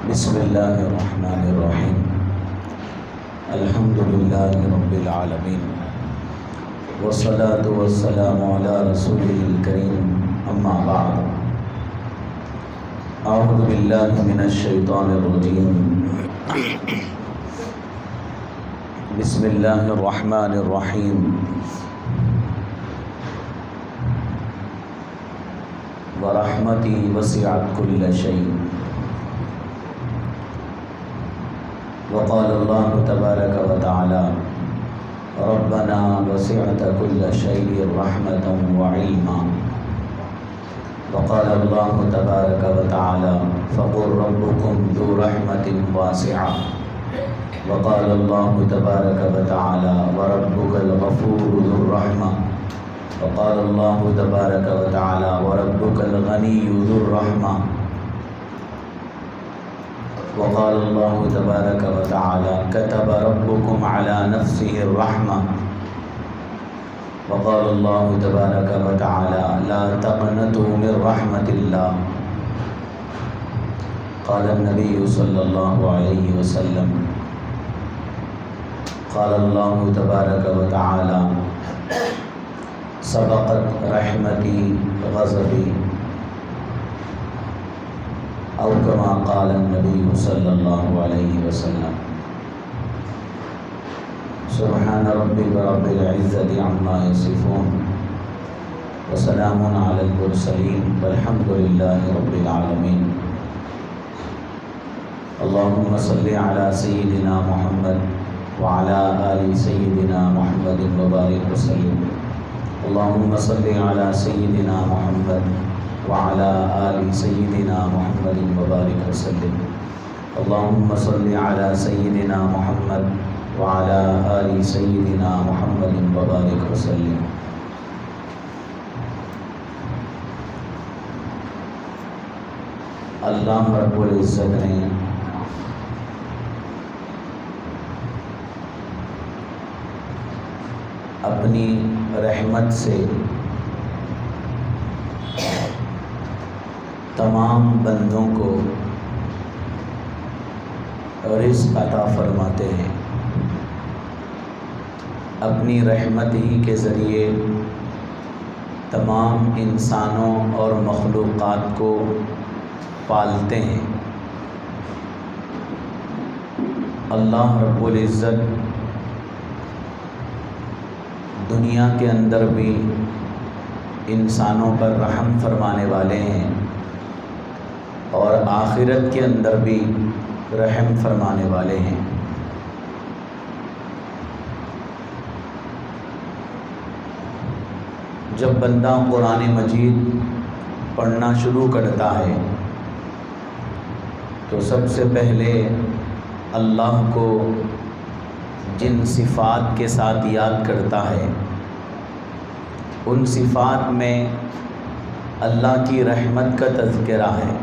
بسم اللہ الرحمن الرحیم الحمد للہ رب العالمین والصلاة والسلام علی رسولہ الکریم اما بعد اعوذ باللہ من الشیطان الرجیم بسم اللہ الرحمن الرحیم ورحمتی وسعت کل شیء وقال اللہ تبارک و تعالی ربنا وسعت كل شيء رحمة وعلما وقال اللہ تبارک و تعالی فقل ربكم ذو رحمة واسعة وقال اللہ تبارک و تعالی وربك الغفور ذو الرحمة وقال اللہ تبارک و تعالی وربك الغني ذو الرحمة وقال اللہ تبارک و تعالی كتب ربكم على نفسه الرحمة وقال اللہ تبارک و تعالی لا تقنطوا من رحمة اللہ قال النبی صلی اللہ علیہ وسلم قال اللہ تبارک و تعالی سبقت رحمتی غضبی او کما قال النبی صلی اللہ علیہ وسلم سبحان ربک رب العزت عما یصفون وسلام علی المرسلین والحمد للہ رب العالمین اللہم صلی علی سیدنا محمد وعلی آل سیدنا محمد وبارک وسلم اللہم صلی علی سیدنا محمد وعلى آل سيدنا محمد وبارك وسلم اللهم صل على سيدنا محمد وعلى آل سيدنا محمد وبارك وسلم اللہ رب العزت نے اپنی رحمت سے تمام بندوں کو رزق عطا فرماتے ہیں، اپنی رحمت ہی کے ذریعے تمام انسانوں اور مخلوقات کو پالتے ہیں۔ اللہ رب العزت دنیا کے اندر بھی انسانوں پر رحم فرمانے والے ہیں اور آخرت کے اندر بھی رحم فرمانے والے ہیں۔ جب بندہ قرآن مجید پڑھنا شروع کرتا ہے تو سب سے پہلے اللہ کو جن صفات کے ساتھ یاد کرتا ہے، ان صفات میں اللہ کی رحمت کا تذکرہ ہے۔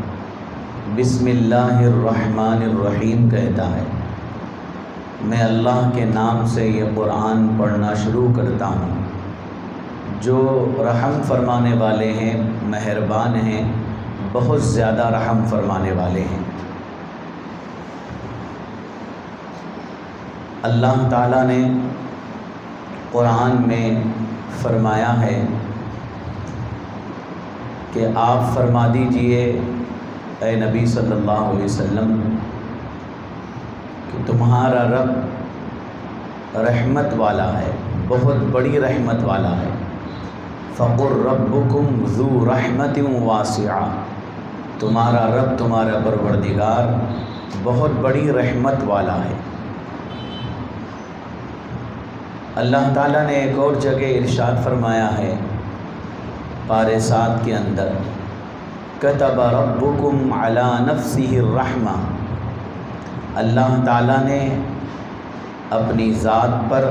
بسم اللہ الرحمن الرحیم کہتا ہے، میں اللہ کے نام سے یہ قرآن پڑھنا شروع کرتا ہوں جو رحم فرمانے والے ہیں، مہربان ہیں، بہت زیادہ رحم فرمانے والے ہیں۔ اللہ تعالیٰ نے قرآن میں فرمایا ہے کہ آپ فرما دیجئے اے نبی صلی اللہ علیہ وسلم کہ تمہارا رب رحمت والا ہے، بہت بڑی رحمت والا ہے۔ فقل ربکم ذو رحمت واسعہ، تمہارا رب، تمہارا پروردگار بہت بڑی رحمت والا ہے۔ اللہ تعالیٰ نے ایک اور جگہ ارشاد فرمایا ہے پارہ 7 کے اندر، کتب ربکم علی نفسہ الرحمہ، اللہ تعالیٰ نے اپنی ذات پر،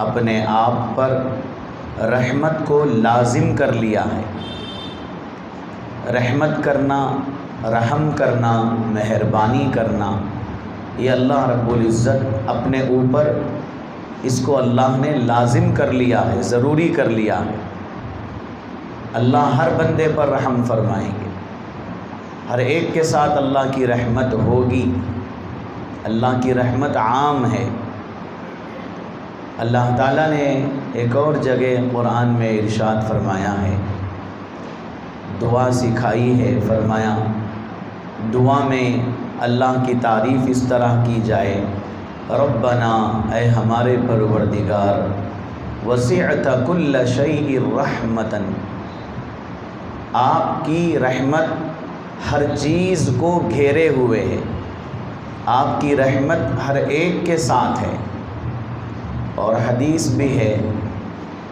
اپنے آپ پر رحمت کو لازم کر لیا ہے۔ رحمت کرنا، رحم کرنا، مہربانی کرنا، یہ اللہ رب العزت اپنے اوپر اس کو اللہ نے لازم کر لیا ہے، ضروری کر لیا ہے۔ اللہ ہر بندے پر رحم فرمائیں گے، ہر ایک کے ساتھ اللہ کی رحمت ہوگی۔ اللہ کی رحمت عام ہے۔ اللہ تعالیٰ نے ایک اور جگہ قرآن میں ارشاد فرمایا ہے، دعا سکھائی ہے، فرمایا دعا میں اللہ کی تعریف اس طرح کی جائے، ربنا، اے ہمارے پروردگار، وسعت کل شیء رحمتا، آپ کی رحمت ہر چیز کو گھیرے ہوئے ہے، آپ کی رحمت ہر ایک کے ساتھ ہے۔ اور حدیث بھی ہے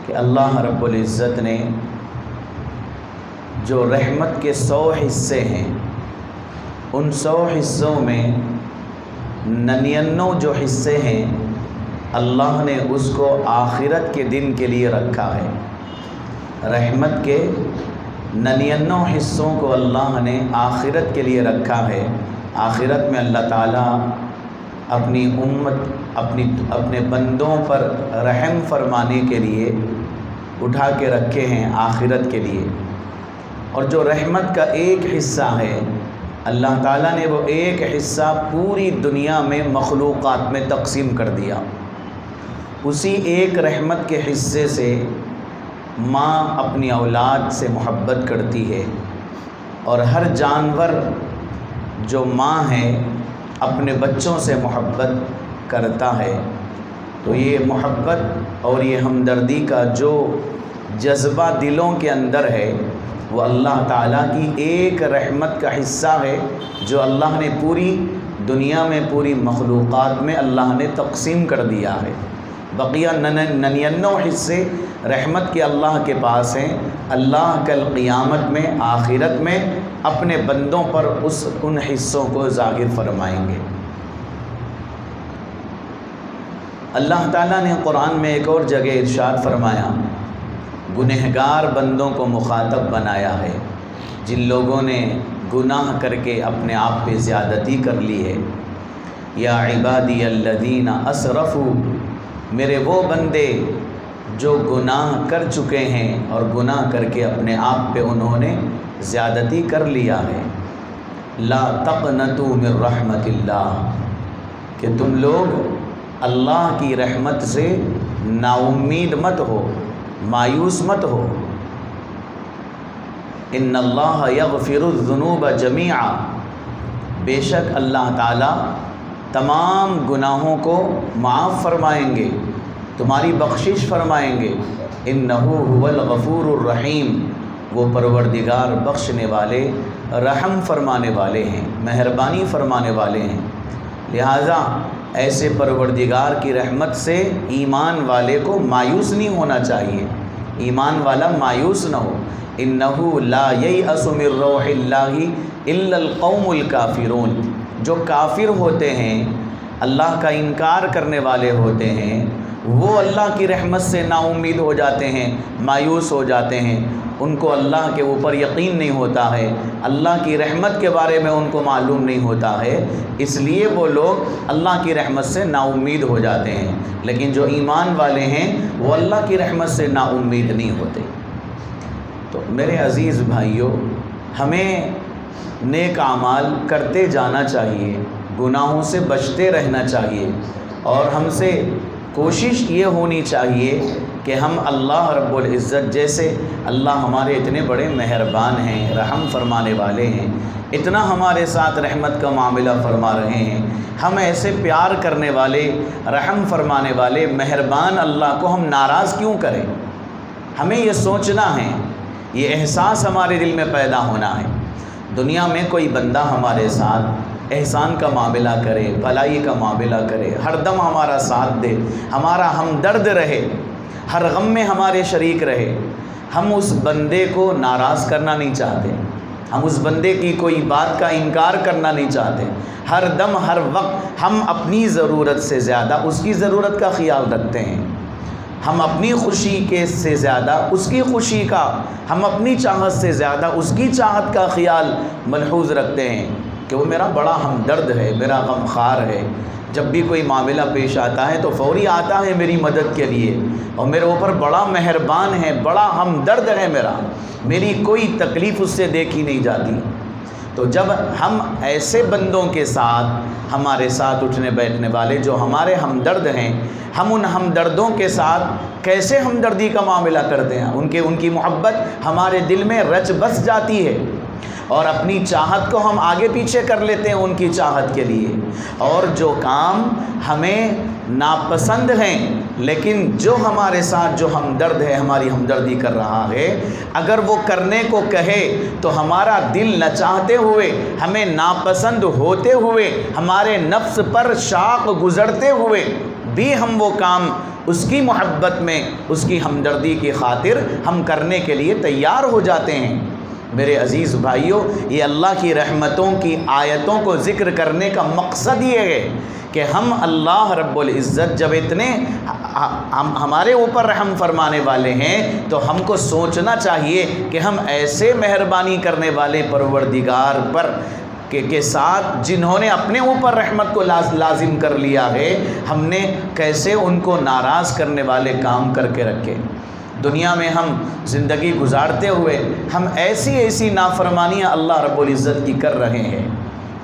کہ اللہ رب العزت نے جو رحمت کے 100 حصے ہیں، ان 100 حصوں میں 99 جو حصے ہیں اللہ نے اس کو آخرت کے دن کے لیے رکھا ہے۔ رحمت کے 99 حصوں کو اللہ نے آخرت کے لیے رکھا ہے۔ آخرت میں اللہ تعالیٰ اپنی امت، اپنے بندوں پر رحم فرمانے کے لیے اٹھا کے رکھے ہیں آخرت کے لیے۔ اور جو رحمت کا ایک حصہ ہے، اللہ تعالیٰ نے وہ ایک حصہ پوری دنیا میں مخلوقات میں تقسیم کر دیا۔ اسی ایک رحمت کے حصے سے ماں اپنی اولاد سے محبت کرتی ہے، اور ہر جانور جو ماں ہے اپنے بچوں سے محبت کرتا ہے۔ تو یہ محبت اور یہ ہمدردی کا جو جذبہ دلوں کے اندر ہے، وہ اللہ تعالیٰ کی ایک رحمت کا حصہ ہے جو اللہ نے پوری دنیا میں، پوری مخلوقات میں اللہ نے تقسیم کر دیا ہے۔ بقیہ 99 حصے رحمت کے اللہ کے پاس ہیں۔ اللہ کل قیامت میں، آخرت میں اپنے بندوں پر ان حصوں کو ظاہر فرمائیں گے۔ اللہ تعالیٰ نے قرآن میں ایک اور جگہ ارشاد فرمایا، گنہگار بندوں کو مخاطب بنایا ہے، جن لوگوں نے گناہ کر کے اپنے آپ پہ زیادتی کر لی ہے۔ یا عبادی الذین اسرفوا، میرے وہ بندے جو گناہ کر چکے ہیں اور گناہ کر کے اپنے آپ پہ انہوں نے زیادتی کر لیا ہے۔ لا تقنطوا من رحمت اللہ، کہ تم لوگ اللہ کی رحمت سے نا امید مت ہو، مایوس مت ہو۔ ان اللہ یغفر الذنوب جمیعا، بے شک اللہ تعالیٰ تمام گناہوں کو معاف فرمائیں گے، تمہاری بخشش فرمائیں گے۔ انہ هو الغفور الرحیم، وہ پروردگار بخشنے والے، رحم فرمانے والے ہیں، مہربانی فرمانے والے ہیں۔ لہٰذا ایسے پروردگار کی رحمت سے ایمان والے کو مایوس نہیں ہونا چاہیے، ایمان والا مایوس نہ ہو۔ انہ لا ییأس من روح اللہ الا القوم الکافرون، جو کافر ہوتے ہیں، اللہ کا انکار کرنے والے ہوتے ہیں، وہ اللہ کی رحمت سے نا امید ہو جاتے ہیں، مایوس ہو جاتے ہیں، ان کو اللہ کے اوپر یقین نہیں ہوتا ہے، اللہ کی رحمت کے بارے میں ان کو معلوم نہیں ہوتا ہے، اس لیے وہ لوگ اللہ کی رحمت سے نا امید ہو جاتے ہیں۔ لیکن جو ایمان والے ہیں وہ اللہ کی رحمت سے نا امید نہیں ہوتے۔ تو میرے عزیز بھائیوں، ہمیں نیک اعمال کرتے جانا چاہیے، گناہوں سے بچتے رہنا چاہیے، اور ہم سے کوشش یہ ہونی چاہیے کہ ہم اللہ رب العزت جیسے اللہ ہمارے اتنے بڑے مہربان ہیں، رحم فرمانے والے ہیں، اتنا ہمارے ساتھ رحمت کا معاملہ فرما رہے ہیں، ہم ایسے پیار کرنے والے، رحم فرمانے والے، مہربان اللہ کو ہم ناراض کیوں کریں؟ ہمیں یہ سوچنا ہے، یہ احساس ہمارے دل میں پیدا ہونا ہے۔ دنیا میں کوئی بندہ ہمارے ساتھ احسان کا معاملہ کرے، بھلائی کا معاملہ کرے، ہر دم ہمارا ساتھ دے، ہمارا ہمدرد رہے، ہر غم میں ہمارے شریک رہے، ہم اس بندے کو ناراض کرنا نہیں چاہتے، ہم اس بندے کی کوئی بات کا انکار کرنا نہیں چاہتے۔ ہر دم ہر وقت ہم اپنی ضرورت سے زیادہ اس کی ضرورت کا خیال رکھتے ہیں، ہم اپنی خوشی کے سے زیادہ اس کی خوشی کا، ہم اپنی چاہت سے زیادہ اس کی چاہت کا خیال ملحوظ رکھتے ہیں کہ وہ میرا بڑا ہمدرد ہے، میرا غمخوار ہے، جب بھی کوئی معاملہ پیش آتا ہے تو فوری آتا ہے میری مدد کے لیے، اور میرے اوپر بڑا مہربان ہے، بڑا ہمدرد ہے، میری کوئی تکلیف اس سے دیکھی نہیں جاتی۔ تو جب ہم ایسے بندوں کے ساتھ، ہمارے ساتھ اٹھنے بیٹھنے والے جو ہمارے ہمدرد ہیں، ہم ان ہمدردوں کے ساتھ کیسے ہمدردی کا معاملہ کرتے ہیں، ان کی محبت ہمارے دل میں رچ بس جاتی ہے، اور اپنی چاہت کو ہم آگے پیچھے کر لیتے ہیں ان کی چاہت کے لیے، اور جو کام ہمیں ناپسند ہیں لیکن جو ہمارے ساتھ جو ہمدرد ہے، ہماری ہمدردی کر رہا ہے، اگر وہ کرنے کو کہے تو ہمارا دل نہ چاہتے ہوئے، ہمیں ناپسند ہوتے ہوئے، ہمارے نفس پر شاق گزرتے ہوئے بھی ہم وہ کام اس کی محبت میں، اس کی ہمدردی کی خاطر ہم کرنے کے لیے تیار ہو جاتے ہیں۔ میرے عزیز بھائیوں، یہ اللہ کی رحمتوں کی آیتوں کو ذکر کرنے کا مقصد یہ ہے کہ ہم اللہ رب العزت جب اتنے ہمارے اوپر رحم فرمانے والے ہیں تو ہم کو سوچنا چاہیے کہ ہم ایسے مہربانی کرنے والے پروردگار پر کے ساتھ جنہوں نے اپنے اوپر رحمت کو لازم کر لیا ہے، ہم نے کیسے ان کو ناراض کرنے والے کام کر کے رکھے۔ دنیا میں ہم زندگی گزارتے ہوئے ہم ایسی نافرمانیاں اللہ رب العزت کی کر رہے ہیں،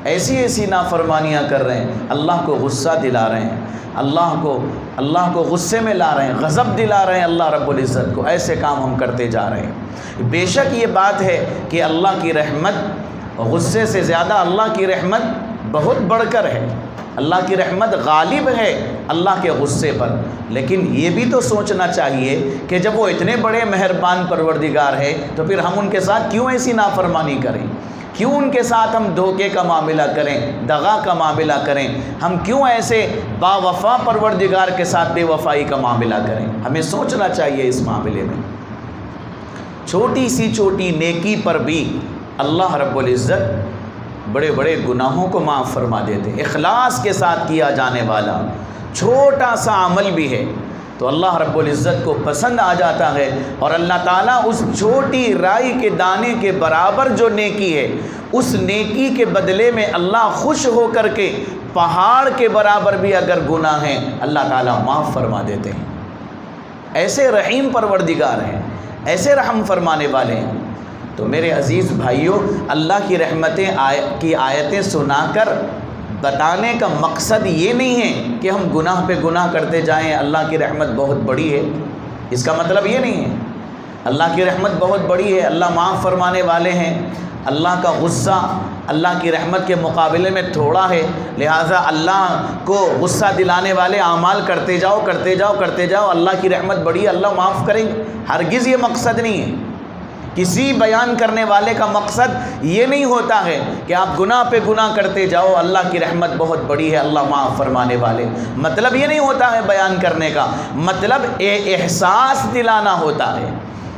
ایسی نافرمانیاں کر رہے ہیں، اللہ کو غصہ دلا رہے ہیں، اللہ کو غصے میں لا رہے ہیں، غضب دلا رہے ہیں اللہ رب العزت کو، ایسے کام ہم کرتے جا رہے ہیں۔ بے شک یہ بات ہے کہ اللہ کی رحمت غصے سے زیادہ اللہ کی رحمت بہت بڑھ کر ہے، اللہ کی رحمت غالب ہے اللہ کے غصے پر، لیکن یہ بھی تو سوچنا چاہیے کہ جب وہ اتنے بڑے مہربان پروردگار ہے تو پھر ہم ان کے ساتھ کیوں ایسی نافرمانی کریں، کیوں ان کے ساتھ ہم دھوکے کا معاملہ کریں، دغا کا معاملہ کریں، ہم کیوں ایسے با وفا پروردگار کے ساتھ بے وفائی کا معاملہ کریں۔ ہمیں سوچنا چاہیے اس معاملے میں۔ چھوٹی سی چھوٹی نیکی پر بھی اللہ رب العزت بڑے بڑے گناہوں کو معاف فرما دیتے ہیں۔ اخلاص کے ساتھ کیا جانے والا چھوٹا سا عمل بھی ہے تو اللہ رب العزت کو پسند آ جاتا ہے، اور اللہ تعالیٰ اس چھوٹی رائی کے دانے کے برابر جو نیکی ہے، اس نیکی کے بدلے میں اللہ خوش ہو کر کے پہاڑ کے برابر بھی اگر گناہ ہیں اللہ تعالیٰ معاف فرما دیتے ہیں۔ ایسے رحیم پروردگار ہیں، ایسے رحم فرمانے والے ہیں۔ تو میرے عزیز بھائیوں، اللہ کی رحمتیں کی آیتیں سنا کر بتانے کا مقصد یہ نہیں ہے کہ ہم گناہ پہ گناہ کرتے جائیں، اللہ کی رحمت بہت بڑی ہے، اس کا مطلب یہ نہیں ہے۔ اللہ کی رحمت بہت بڑی ہے، اللہ معاف فرمانے والے ہیں، اللہ کا غصہ اللہ کی رحمت کے مقابلے میں تھوڑا ہے، لہٰذا اللہ کو غصہ دلانے والے اعمال کرتے جاؤ، اللہ کی رحمت بڑی ہے، اللہ معاف کریں گے۔ ہرگز یہ مقصد نہیں ہے۔ کسی بیان کرنے والے کا مقصد یہ نہیں ہوتا ہے کہ آپ گناہ پہ گناہ کرتے جاؤ، اللہ کی رحمت بہت بڑی ہے، اللہ معاف فرمانے والے، مطلب یہ نہیں ہوتا ہے بیان کرنے کا، مطلب احساس دلانا ہوتا ہے،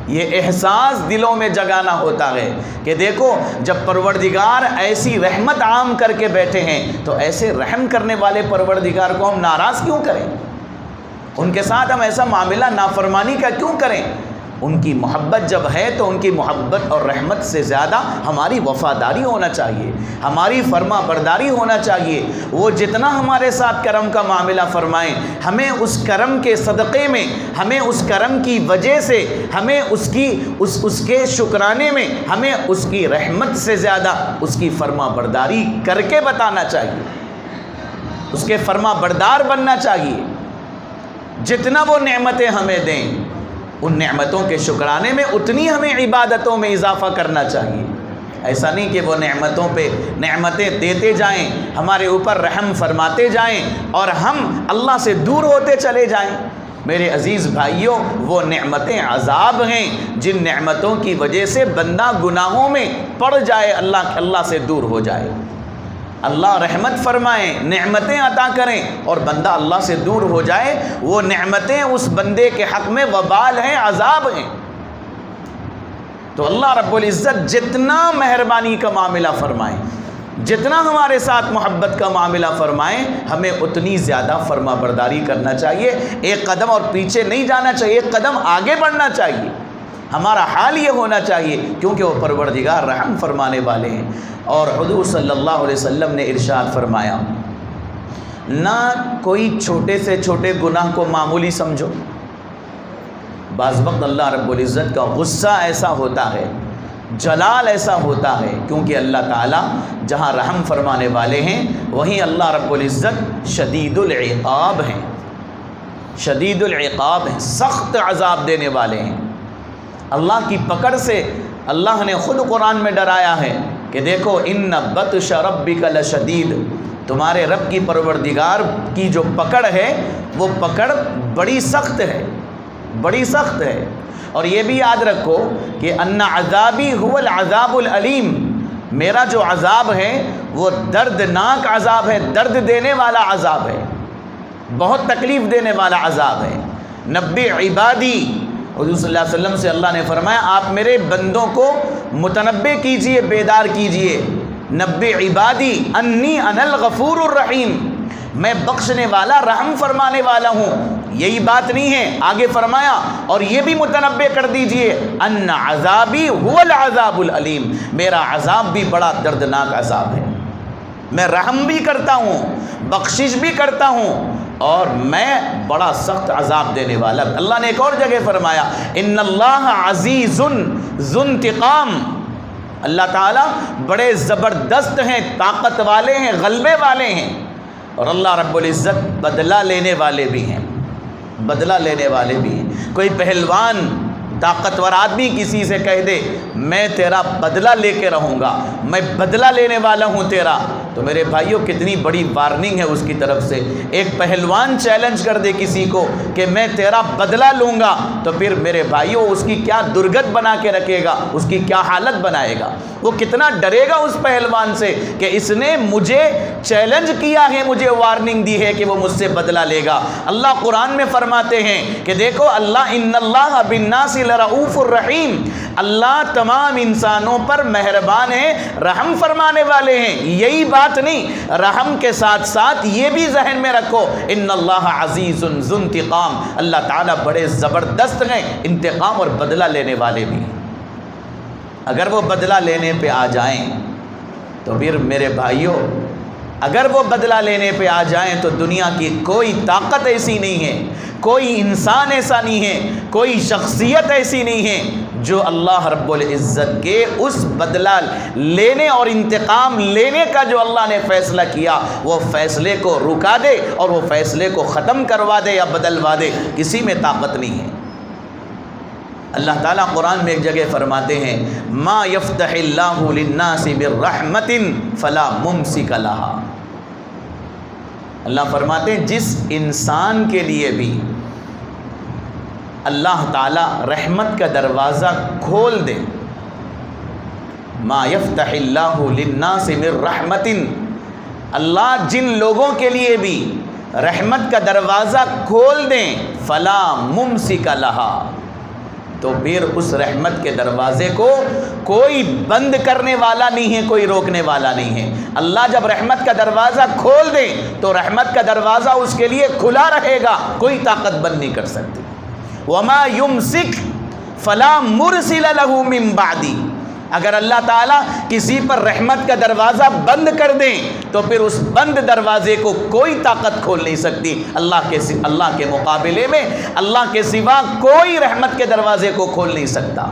یہ احساس دلوں میں جگانا ہوتا ہے کہ دیکھو جب پروردگار ایسی رحمت عام کر کے بیٹھے ہیں تو ایسے رحم کرنے والے پروردگار کو ہم ناراض کیوں کریں، ان کے ساتھ ہم ایسا معاملہ نافرمانی کا کیوں کریں۔ ان کی محبت جب ہے تو ان کی محبت اور رحمت سے زیادہ ہماری وفاداری ہونا چاہیے، ہماری فرما برداری ہونا چاہیے۔ وہ جتنا ہمارے ساتھ کرم کا معاملہ فرمائیں، ہمیں اس کرم کے صدقے میں، ہمیں اس کرم کی وجہ سے، ہمیں اس کے شکرانے میں، ہمیں اس کی رحمت سے زیادہ اس کی فرما برداری کر کے بتانا چاہیے، اس کے فرما بردار بننا چاہیے۔ جتنا وہ نعمتیں ہمیں دیں، ان نعمتوں کے شکرانے میں اتنی ہمیں عبادتوں میں اضافہ کرنا چاہیے۔ ایسا نہیں کہ وہ نعمتوں پہ نعمتیں دیتے جائیں، ہمارے اوپر رحم فرماتے جائیں اور ہم اللہ سے دور ہوتے چلے جائیں۔ میرے عزیز بھائیوں، وہ نعمتیں عذاب ہیں جن نعمتوں کی وجہ سے بندہ گناہوں میں پڑ جائے، اللہ سے دور ہو جائے۔ اللہ رحمت فرمائیں، نعمتیں عطا کریں اور بندہ اللہ سے دور ہو جائے، وہ نعمتیں اس بندے کے حق میں وبال ہیں، عذاب ہیں۔ تو اللہ رب العزت جتنا مہربانی کا معاملہ فرمائیں، جتنا ہمارے ساتھ محبت کا معاملہ فرمائیں، ہمیں اتنی زیادہ فرما برداری کرنا چاہیے، ایک قدم اور پیچھے نہیں جانا چاہیے، ایک قدم آگے بڑھنا چاہیے۔ ہمارا حال یہ ہونا چاہیے کیونکہ وہ پروردگار رحم فرمانے والے ہیں۔ اور حضور صلی اللہ علیہ وسلم نے ارشاد فرمایا، نہ کوئی چھوٹے سے چھوٹے گناہ کو معمولی سمجھو۔ بعض وقت اللہ رب العزت کا غصہ ایسا ہوتا ہے جلال ایسا ہوتا ہے کیونکہ اللہ تعالیٰ جہاں رحم فرمانے والے ہیں وہیں اللہ رب العزت شدید العقاب ہیں، شدید العقاب ہیں، سخت عذاب دینے والے ہیں۔ اللہ کی پکڑ سے اللہ نے خود قرآن میں ڈرایا ہے کہ دیکھو ان بطش ربک لشدید، تمہارے رب کی پروردگار کی جو پکڑ ہے وہ پکڑ بڑی سخت ہے، بڑی سخت ہے۔ اور یہ بھی یاد رکھو کہ ان عذابی هو العذاب العلیم، میرا جو عذاب ہے وہ دردناک عذاب ہے، درد دینے والا عذاب ہے، بہت تکلیف دینے والا عذاب ہے۔ نبی عبادی، حضور صلی اللہ علیہ وسلم سے اللہ نے فرمایا آپ میرے بندوں کو متنبع کیجئے، بیدار کیجئے، نبی عبادی انی انا الغفور الرحیم، میں بخشنے والا رحم فرمانے والا ہوں۔ یہی بات نہیں ہے، آگے فرمایا اور یہ بھی متنبع کر دیجئے ان عذابی هو العذاب العلیم، میرا عذاب بھی بڑا دردناک عذاب ہے، میں رحم بھی کرتا ہوں، بخشش بھی کرتا ہوں، اور میں بڑا سخت عذاب دینے والا۔ اللہ نے ایک اور جگہ فرمایا ان اللہ عزیز ذو انتقام، اللہ تعالیٰ بڑے زبردست ہیں، طاقت والے ہیں، غلبے والے ہیں، اور اللہ رب العزت بدلہ لینے والے بھی ہیں، بدلہ لینے والے بھی ہیں۔ کوئی پہلوان طاقتور آدمی کسی سے کہہ دے میں تیرا بدلہ لے کے رہوں گا، میں بدلہ لینے والا ہوں تیرا، تو میرے بھائیوں کتنی بڑی وارننگ ہے اس کی طرف سے۔ ایک پہلوان چیلنج کر دے کسی کو کہ میں تیرا بدلہ لوں گا، تو پھر میرے بھائیوں اس کی کیا درگت بنا کے رکھے گا، اس کی کیا حالت بنائے گا، وہ کتنا ڈرے گا اس پہلوان سے کہ اس نے مجھے چیلنج کیا ہے، مجھے وارننگ دی ہے کہ وہ مجھ سے بدلہ لے گا۔ اللہ قرآن میں فرماتے ہیں کہ دیکھو اللہ ان اللہ بالناس لرؤوف الرحیم، اللہ تمام انسانوں پر مہربان ہے، رحم فرمانے والے ہیں۔ یہی بات نہیں، رحم کے ساتھ ساتھ یہ بھی ذہن میں رکھو ان اللہ عزیز ذو انتقام، اللہ تعالیٰ بڑے زبردست ہیں، انتقام اور بدلہ لینے والے بھی ہیں۔ اگر وہ بدلہ لینے پہ آ جائیں تو پھر میرے بھائیوں، اگر وہ بدلہ لینے پہ آ جائیں تو دنیا کی کوئی طاقت ایسی نہیں ہے، کوئی انسان ایسا نہیں ہے، کوئی شخصیت ایسی نہیں ہے جو اللہ رب العزت کے اس بدلہ لینے اور انتقام لینے کا جو اللہ نے فیصلہ کیا وہ فیصلے کو رکا دے اور وہ فیصلے کو ختم کروا دے یا بدلوا دے، کسی میں طاقت نہیں ہے۔ اللہ تعالیٰ قرآن میں ایک جگہ فرماتے ہیں ما یفتح اللہ للناس برحمت فلا ممسک لها، اللہ فرماتے ہیں جس انسان کے لیے بھی اللہ تعالیٰ رحمت کا دروازہ کھول دے، ما یفتح اللہ للناس من رحمت، اللہ جن لوگوں کے لیے بھی رحمت کا دروازہ کھول دیں فلا ممسک لها، تو پھر اس رحمت کے دروازے کو کوئی بند کرنے والا نہیں ہے، کوئی روکنے والا نہیں ہے۔ اللہ جب رحمت کا دروازہ کھول دے تو رحمت کا دروازہ اس کے لیے کھلا رہے گا، کوئی طاقت بند نہیں کر سکتی۔ وما یمسک فلا مرسل له من بعدی، اگر اللہ تعالیٰ کسی پر رحمت کا دروازہ بند کر دیں تو پھر اس بند دروازے کو کوئی طاقت کھول نہیں سکتی۔ اللہ کے مقابلے میں اللہ کے سوا کوئی رحمت کے دروازے کو کھول نہیں سکتا۔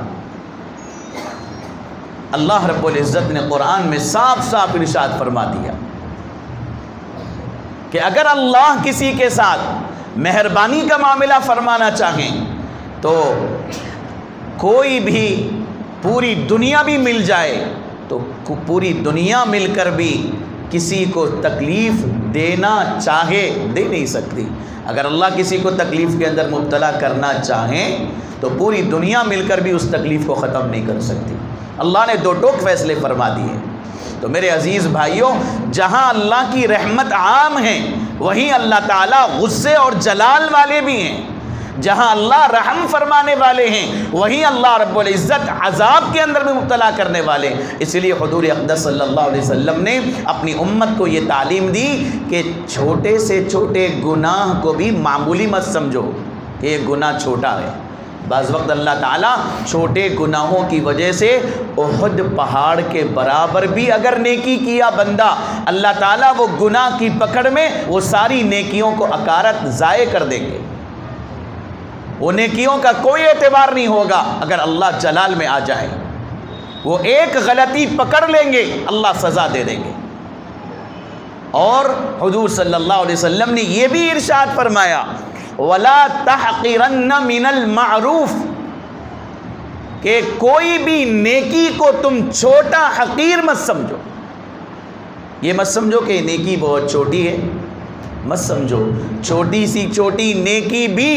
اللہ رب العزت نے قرآن میں صاف صاف ارشاد فرما دیا کہ اگر اللہ کسی کے ساتھ مہربانی کا معاملہ فرمانا چاہیں تو کوئی بھی پوری دنیا بھی مل جائے تو پوری دنیا مل کر بھی کسی کو تکلیف دینا چاہے دے نہیں سکتی۔ اگر اللہ کسی کو تکلیف کے اندر مبتلا کرنا چاہیں تو پوری دنیا مل کر بھی اس تکلیف کو ختم نہیں کر سکتی۔ اللہ نے دو ٹوک فیصلے فرما دیے۔ تو میرے عزیز بھائیوں، جہاں اللہ کی رحمت عام ہے وہیں اللہ تعالیٰ غصے اور جلال والے بھی ہیں، جہاں اللہ رحم فرمانے والے ہیں وہیں اللہ رب العزت عذاب کے اندر میں مبتلا کرنے والے۔ اس لیے حضور اقدس صلی اللہ علیہ وسلم نے اپنی امت کو یہ تعلیم دی کہ چھوٹے سے چھوٹے گناہ کو بھی معمولی مت سمجھو کہ یہ گناہ چھوٹا ہے۔ بعض وقت اللہ تعالیٰ چھوٹے گناہوں کی وجہ سے احد پہاڑ کے برابر بھی اگر نیکی کیا بندہ، اللہ تعالیٰ وہ گناہ کی پکڑ میں وہ ساری نیکیوں کو اکارت ضائع کر دیں گے، وہ نیکیوں کا کوئی اعتبار نہیں ہوگا اگر اللہ جلال میں آ جائے۔ وہ ایک غلطی پکڑ لیں گے اللہ سزا دے دیں گے۔ اور حضور صلی اللہ علیہ وسلم نے یہ بھی ارشاد فرمایا وَلَا تَحْقِرَنَّ مِنَ الْمَعْرُوفِ، کہ کوئی بھی نیکی کو تم چھوٹا حقیر مت سمجھو۔ یہ مت سمجھو کہ نیکی بہت چھوٹی ہے، مت سمجھو، چھوٹی سی چھوٹی نیکی بھی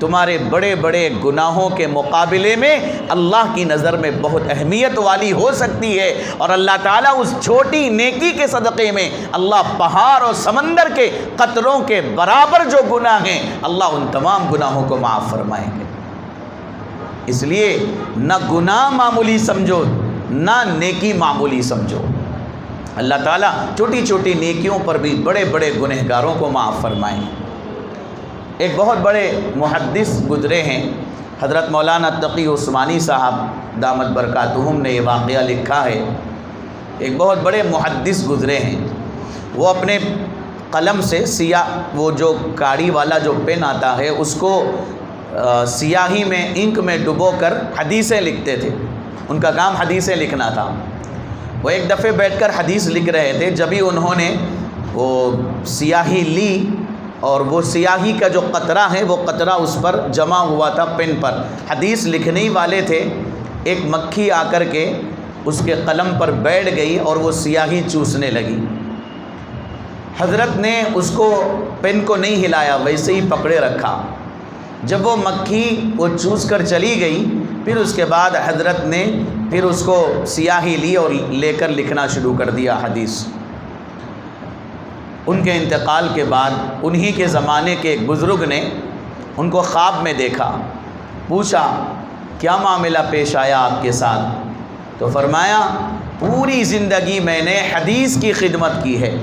تمہارے بڑے بڑے گناہوں کے مقابلے میں اللہ کی نظر میں بہت اہمیت والی ہو سکتی ہے، اور اللہ تعالیٰ اس چھوٹی نیکی کے صدقے میں اللہ پہاڑ اور سمندر کے قطروں کے برابر جو گناہ ہیں اللہ ان تمام گناہوں کو معاف فرمائیں گے۔ اس لیے نہ گناہ معمولی سمجھو نہ نیکی معمولی سمجھو، اللہ تعالیٰ چھوٹی چھوٹی نیکیوں پر بھی بڑے بڑے گنہگاروں کو معاف فرمائیں۔ ایک بہت بڑے محدث گزرے ہیں، حضرت مولانا تقی عثمانی صاحب دامت برکاتہم نے یہ واقعہ لکھا ہے۔ ایک بہت بڑے محدث گزرے ہیں، وہ اپنے قلم سے سیاہ، وہ جو کاڑی والا جو پین آتا ہے اس کو سیاہی میں انک میں ڈبو کر حدیثیں لکھتے تھے، ان کا کام حدیثیں لکھنا تھا۔ وہ ایک دفعہ بیٹھ کر حدیث لکھ رہے تھے، جب ہی انہوں نے وہ سیاہی لی اور وہ سیاہی کا جو قطرہ ہے وہ قطرہ اس پر جمع ہوا تھا پین پر، حدیث لکھنے ہی والے تھے، ایک مکھی آ کر کے اس کے قلم پر بیٹھ گئی اور وہ سیاہی چوسنے لگی۔ حضرت نے اس کو پین کو نہیں ہلایا، ویسے ہی پکڑے رکھا۔ جب وہ مکھی وہ چوس کر چلی گئی، پھر اس کے بعد حضرت نے پھر اس کو سیاہی لی اور لے کر لکھنا شروع کر دیا حدیث۔ ان کے انتقال کے بعد انہی کے زمانے کے ایک بزرگ نے ان کو خواب میں دیکھا، پوچھا کیا معاملہ پیش آیا آپ کے ساتھ؟ تو فرمایا پوری زندگی میں نے حدیث کی خدمت کی ہے،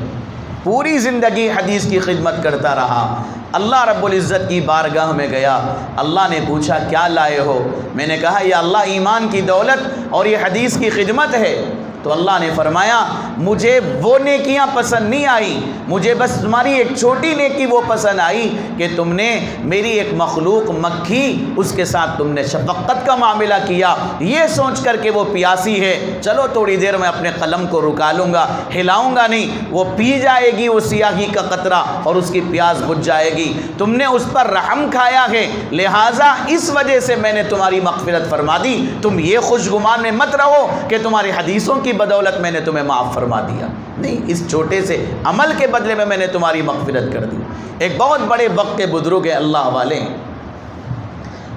پوری زندگی حدیث کی خدمت کرتا رہا۔ اللہ رب العزت کی بارگاہ میں گیا، اللہ نے پوچھا کیا لائے ہو؟ میں نے کہا یا اللہ ایمان کی دولت اور یہ حدیث کی خدمت ہے۔ تو اللہ نے فرمایا مجھے وہ نیکیاں پسند نہیں آئی، مجھے بس تمہاری ایک چھوٹی نیکی وہ پسند آئی کہ تم نے میری ایک مخلوق مکھی اس کے ساتھ تم نے شفقت کا معاملہ کیا، یہ سوچ کر کہ وہ پیاسی ہے، چلو تھوڑی دیر میں اپنے قلم کو رکا لوں گا، ہلاؤں گا نہیں، وہ پی جائے گی وہ سیاہی کا قطرہ اور اس کی پیاس بجھ جائے گی، تم نے اس پر رحم کھایا ہے، لہٰذا اس وجہ سے میں نے تمہاری مغفرت فرما دی، تم یہ خوش گمان میں مت رہو کہ تمہاری حدیثوں کی بدولت میں نے تمہیں معاف فرما دیا، نہیں، اس چھوٹے سے عمل کے بدلے میں نے تمہاری مغفرت کر دی۔ ایک بہت بڑے وقت کے بزرگ ہیں، اللہ والے ہیں،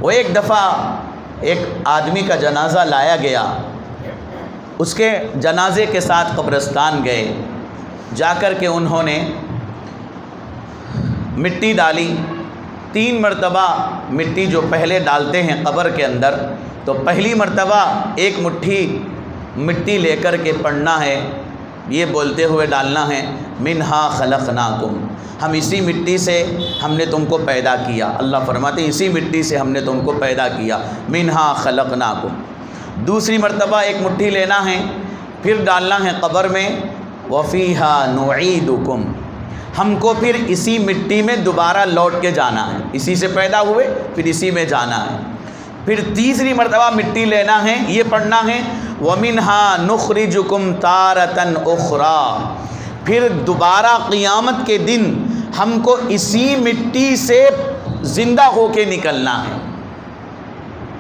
وہ ایک دفعہ ایک آدمی کا جنازہ لایا گیا، اس کے جنازے کے ساتھ قبرستان گئے، جا کر کے انہوں نے مٹی ڈالی، 3 مرتبہ مٹی جو پہلے ڈالتے ہیں قبر کے اندر، تو پہلی مرتبہ ایک مٹھی مٹی لے کر کے پڑھنا ہے، یہ بولتے ہوئے ڈالنا ہے منہا خلقناکم، ہم اسی مٹی سے ہم نے تم کو پیدا کیا، اللہ فرماتے ہیں اسی مٹی سے ہم نے تم کو پیدا کیا، منہا خلقناکم۔ دوسری مرتبہ ایک مٹھی لینا ہے، پھر ڈالنا ہے قبر میں، وفیہا نعیدکم، ہم کو پھر اسی مٹی میں دوبارہ لوٹ کے جانا ہے، اسی سے پیدا ہوئے پھر اسی میں جانا ہے۔ پھر تیسری مرتبہ مٹی لینا ہے، یہ پڑھنا ہے وَمِنْهَا نُخْرِجُكُمْ تَارَةً أُخْرَى، پھر دوبارہ قیامت کے دن ہم کو اسی مٹی سے زندہ ہو کے نکلنا ہے۔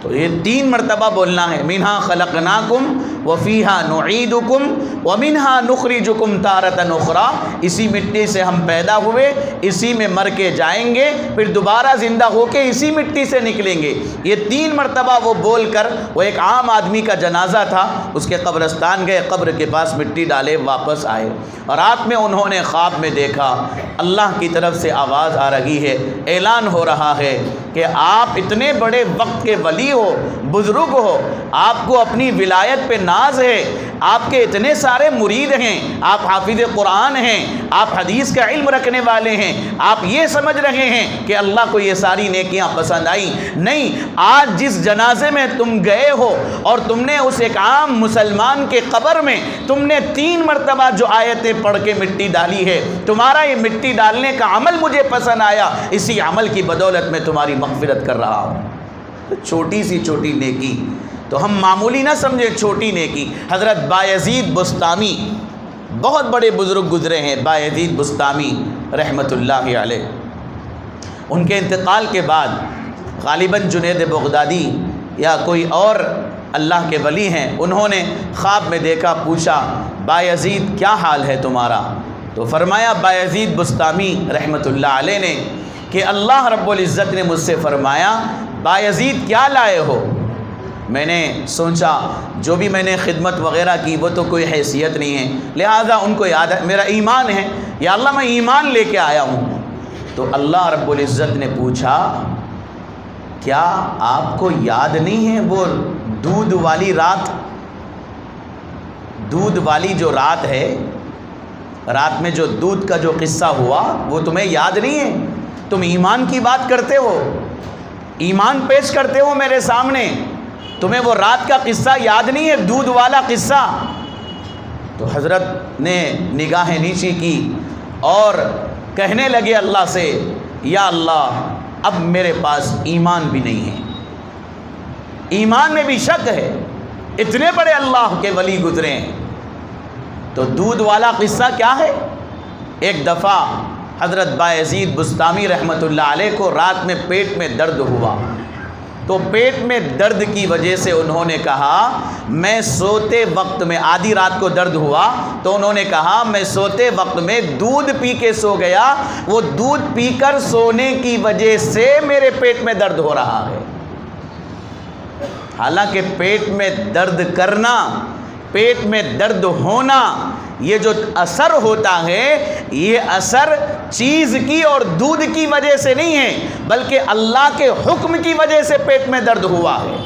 تو یہ 3 مرتبہ بولنا ہے، منہا خلقناکم وفیہا نعیدکم ومنہا نخرجکم تارۃ اخری، اسی مٹی سے ہم پیدا ہوئے، اسی میں مر کے جائیں گے، پھر دوبارہ زندہ ہو کے اسی مٹی سے نکلیں گے۔ یہ 3 مرتبہ وہ بول کر، وہ ایک عام آدمی کا جنازہ تھا، اس کے قبرستان گئے، قبر کے پاس مٹی ڈالے، واپس آئے، اور رات میں انہوں نے خواب میں دیکھا اللہ کی طرف سے آواز آ رہی ہے، اعلان ہو رہا ہے کہ آپ اتنے بڑے وقت کے ولی ہو، بزرگ ہو، آپ کو اپنی ولایت پہ ناز ہے، آپ کے اتنے سارے مرید ہیں، آپ حافظ قرآن ہیں، آپ حدیث کا علم رکھنے والے ہیں، آپ یہ سمجھ رہے ہیں کہ اللہ کو یہ ساری نیکیاں پسند آئیں، نہیں، آج جس جنازے میں تم گئے ہو اور تم نے اس ایک عام مسلمان کے قبر میں تم نے 3 مرتبہ جو آیتیں پڑھ کے مٹی ڈالی ہے، تمہارا یہ مٹی ڈالنے کا عمل مجھے پسند آیا، اسی عمل کی بدولت میں تمہاری مغفرت کر رہا ہوں۔ چھوٹی سی چھوٹی نیکی تو ہم معمولی نہ سمجھیں چھوٹی نیکی. حضرت بایزید بسطامی بہت بڑے بزرگ گزرے ہیں، بایزید بسطامی رحمۃ اللہ علیہ. ان کے انتقال کے بعد غالباً جنید بغدادی یا کوئی اور اللہ کے ولی ہیں، انہوں نے خواب میں دیکھا، پوچھا بایزید کیا حال ہے تمہارا؟ تو فرمایا بایزید بسطامی رحمۃ اللہ علیہ نے کہ اللہ رب العزت نے مجھ سے فرمایا بایزید کیا لائے ہو؟ میں نے سوچا جو بھی میں نے خدمت وغیرہ کی وہ تو کوئی حیثیت نہیں ہے، لہذا ان کو یاد ہے میرا ایمان ہے، یا اللہ میں ایمان لے کے آیا ہوں. تو اللہ رب العزت نے پوچھا کیا آپ کو یاد نہیں ہے وہ دودھ والی رات؟ دودھ والی جو رات ہے، رات میں جو دودھ کا جو قصہ ہوا وہ تمہیں یاد نہیں ہے؟ تم ایمان کی بات کرتے ہو، ایمان پیش کرتے ہو میرے سامنے، تمہیں وہ رات کا قصہ یاد نہیں ہے، دودھ والا قصہ؟ تو حضرت نے نگاہیں نیچی کی اور کہنے لگے اللہ سے یا اللہ اب میرے پاس ایمان بھی نہیں ہے، ایمان میں بھی شک ہے، اتنے بڑے اللہ کے ولی گزرے ہیں. تو دودھ والا قصہ کیا ہے؟ ایک دفعہ حضرت بایزید بسطامی رحمۃ اللہ علیہ کو رات میں پیٹ میں درد ہوا، تو پیٹ میں درد کی وجہ سے انہوں نے کہا میں سوتے وقت میں، آدھی رات کو درد ہوا تو انہوں نے کہا میں سوتے وقت میں دودھ پی کے سو گیا، وہ دودھ پی کر سونے کی وجہ سے میرے پیٹ میں درد ہو رہا ہے. حالانکہ پیٹ میں درد کرنا، پیٹ میں درد ہونا، یہ جو اثر ہوتا ہے یہ اثر چیز کی اور دودھ کی وجہ سے نہیں ہے، بلکہ اللہ کے حکم کی وجہ سے پیٹ میں درد ہوا ہے.